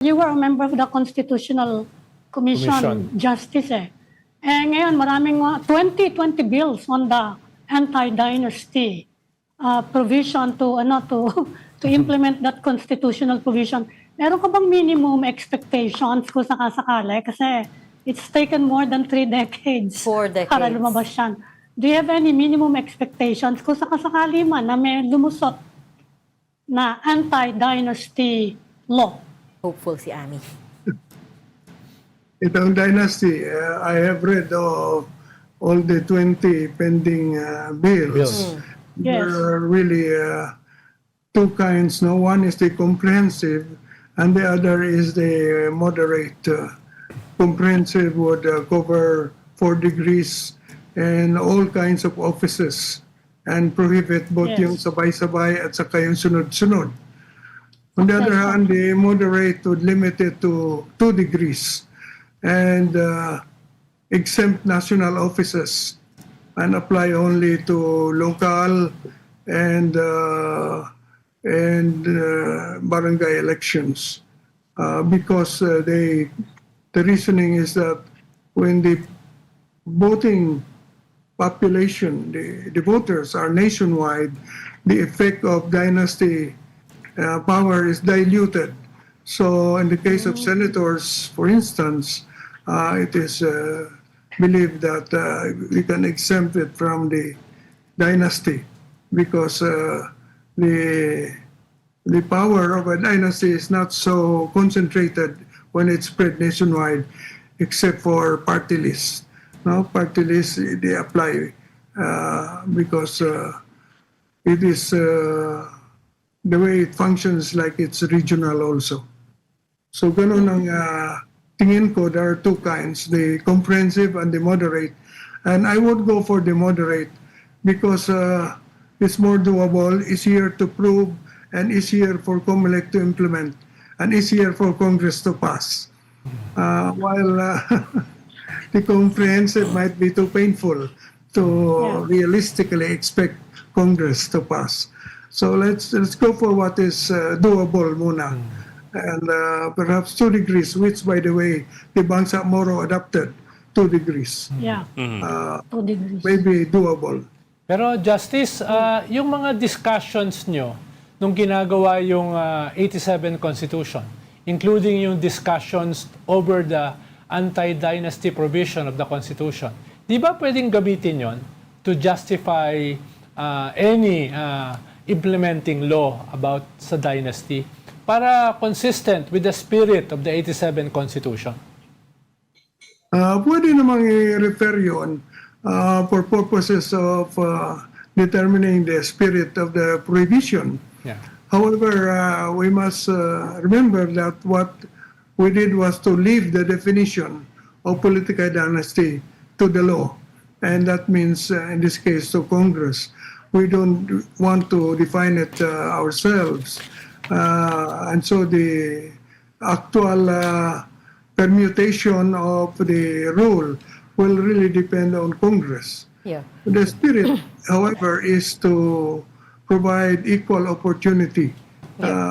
You were a member of the Constitutional Commission, Justice eh. Eh ngayon maraming 20 bills on the anti-dynasty provision to to implement that constitutional provision. Meron ka bang minimum expectations kung sakasakali? Kasi it's taken more than 3 decades 4 decades para lumabas yan. Do you have any minimum expectations kung sakasakali man na may lumusot na anti-dynasty law? Hopeful si Ami. Itong dynasty, I have read all the 20 pending bills. Yes. There are really two kinds. No, one is the comprehensive, and the other is the moderate. Comprehensive would cover 4 degrees and all kinds of offices and prohibit both yung sabay-sabay at saka yung sunod-sunod. On the other hand, the moderate would limit it to 2 degrees and exempt national offices and apply only to local and barangay elections because the reasoning is that when the voting population, the voters are nationwide, the effect of dynasty power is diluted. So in the case of senators, for instance, it is believed that we can exempt it from the dynasty because the power of a dynasty is not so concentrated when it's spread nationwide, except for party lists. No, party lists they apply because it is the way it functions like it's regional also. So ganun ang tingin ko, there are 2 kinds, the comprehensive and the moderate. And I would go for the moderate because it's more doable, easier to prove, and easier for COMELEC to implement, and easier for Congress to pass. While the comprehensive might be too painful to realistically expect Congress to pass. So let's go for what is doable muna. And perhaps 2 degrees, which by the way, the Bangsamoro adopted 2 degrees. Yeah, 2 degrees. Maybe doable. Pero Justice, yung mga discussions nyo nung ginagawa yung 87 Constitution, including yung discussions over the anti-dynasty provision of the Constitution, di ba pwedeng gamitin yon to justify any implementing law about sa dynasty para consistent with the spirit of the 87 Constitution? Pwede namang i-refer yun for purposes of determining the spirit of the prohibition. Yeah. However, we must remember that what we did was to leave the definition of political dynasty to the law. And that means, in this case, to Congress. We don't want to define it ourselves. And so the actual permutation of the rule will really depend on Congress. Yeah. The spirit, however, is to provide equal opportunity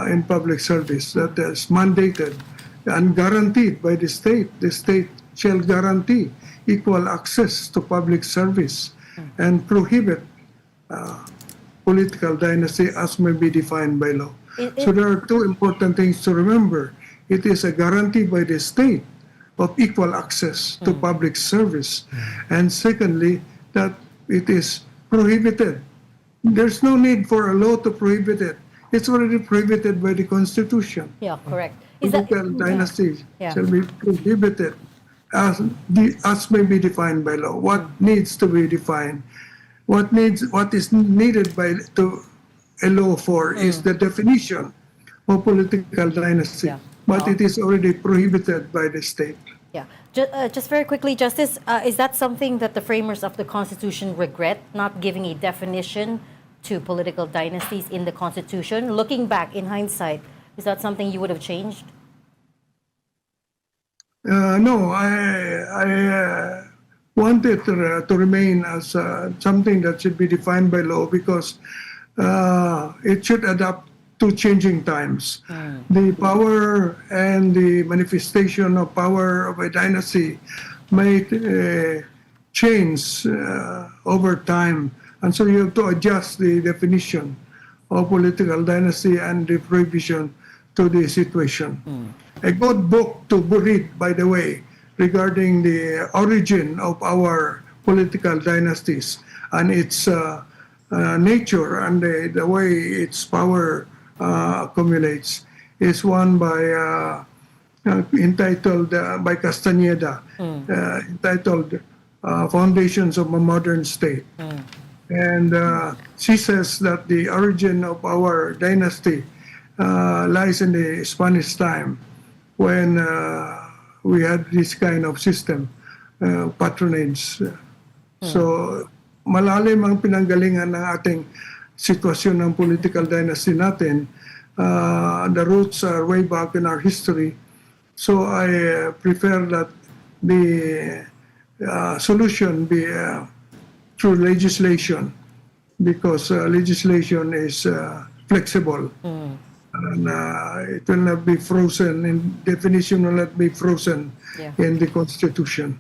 in public service that is mandated and guaranteed by the state. The state shall guarantee equal access to public service and prohibit political dynasty as may be defined by law. So there are 2 important things to remember. It is a guarantee by the state of equal access to public service. And secondly, that it is prohibited. There's no need for a law to prohibit it. It's already prohibited by the Constitution. Yeah, correct. Political dynasty shall be prohibited as may be defined by law. What needs to be defined? What is needed to a law for is the definition of political dynasty. Yeah. But it is already prohibited by the state. Yeah. Just very quickly, Justice, is that something that the framers of the Constitution regret, not giving a definition to political dynasties in the Constitution? Looking back in hindsight, is that something you would have changed? No, I want it to remain as something that should be defined by law because it should adapt to changing times. The power and the manifestation of power of a dynasty may change over time. And so you have to adjust the definition of political dynasty and the prohibition to the situation. A good book to read, by the way, regarding the origin of our political dynasties and its nature and the way its power accumulates is one by entitled by Castañeda, entitled Foundations of a Modern State. And she says that the origin of our dynasty lies in the Spanish time when we had this kind of system, patronage. So malalim ang pinanggalingan ng ating sitwasyon ng political dynasty natin. The roots are way back in our history. So I prefer that the solution be through legislation, because legislation is flexible and it will not be frozen, and definition will not be frozen in the Constitution.